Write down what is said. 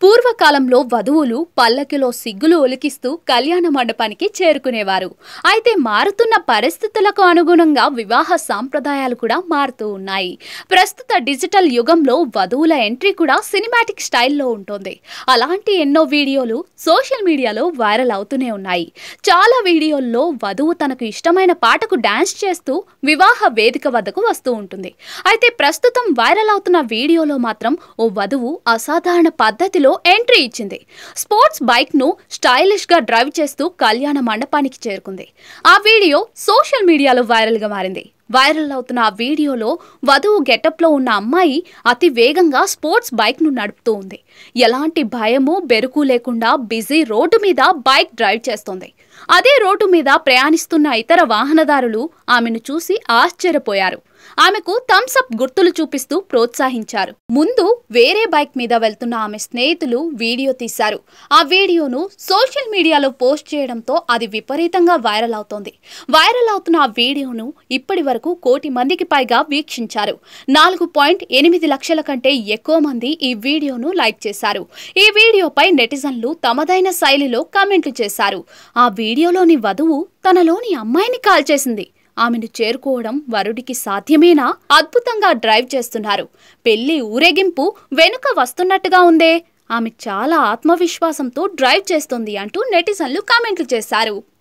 పూర్వకాలంలో వధువులు పల్లకిలో సిగ్గులు ఒలికిస్తూ కళ్యాణ మండపానికి చేరుకునేవారు. అయితే మారుతున్న పరిస్థితులకు అనుగుణంగా వివాహ సాంప్రదాయాలు కూడా మారుతూ ఉన్నాయి. ప్రస్తుత డిజిటల్ యుగంలో వధువుల ఎంట్రీ కూడా సినిమాటిక్ స్టైల్లో ఉంటుంది. అలాంటి ఎన్నో వీడియోలు సోషల్ మీడియాలో వైరల్ అవుతూనే ఉన్నాయి. చాలా వీడియోల్లో వధువు తనకు ఇష్టమైన పాటకు డాన్స్ చేస్తూ వివాహ వేదిక వద్దకు వస్తూ ఉంటుంది. అయితే ప్రస్తుతం వైరల్ అవుతున్న వీడియోలో మాత్రం ఓ వధువు అసాధారణ పద్ధతిలో ఎంట్రీ ఇచ్చింది. స్పోర్ట్స్ బైక్ ను స్టైలిష్ గా డ్రైవ్ చేస్తూ కళ్యాణ మండపానికి చేరుకుంది. ఆ వీడియో సోషల్ మీడియాలో వైరల్ గా మారింది. వైరల్ అవుతున్న ఆ వీడియోలో వధువు గెటప్ లో ఉన్న అమ్మాయి అతి వేగంగా స్పోర్ట్స్ బైక్ ను నడుపుతూ ఉంది. ఎలాంటి భయము బెరుకు లేకుండా బిజీ రోడ్డు మీద బైక్ డ్రైవ్ చేస్తోంది. అదే రోడ్డు మీద ప్రయాణిస్తున్న ఇతర వాహనదారులు ఆమెను చూసి ఆశ్చర్యపోయారు. ఆమెకు థమ్స్ అప్ గుర్తులు చూపిస్తూ ప్రోత్సహించారు. ముందు వేరే బైక్ మీద వెళ్తున్న ఆమె స్నేహితులు వీడియో తీశారు. ఆ వీడియోను సోషల్ మీడియాలో పోస్ట్ చేయడంతో అది విపరీతంగా వైరల్ అవుతోంది. వైరల్ అవుతున్న ఆ వీడియోను ఇప్పటి వరకు 1 కోటి మందికి పైగా వీక్షించారు. 4.8 లక్షల కంటే ఎక్కువ మంది ఈ వీడియోను లైక్ చేశారు. ఈ వీడియోపై నెటిజన్లు తమదైన శైలిలో కామెంట్లు చేశారు. ఆ వీడియోలోని వధువు తనలోని అమ్మాయిని కాల్ చేసింది. ఆమెను చేరుకోవడం వరుడికి సాధ్యమేనా? అద్భుతంగా డ్రైవ్ చేస్తున్నారు. పెళ్లి ఊరేగింపు వెనుక వస్తున్నట్టుగా ఉందే. ఆమె చాలా ఆత్మవిశ్వాసంతో డ్రైవ్ చేస్తుంది అంటూ నెటిజన్లు కామెంట్లు చేశారు.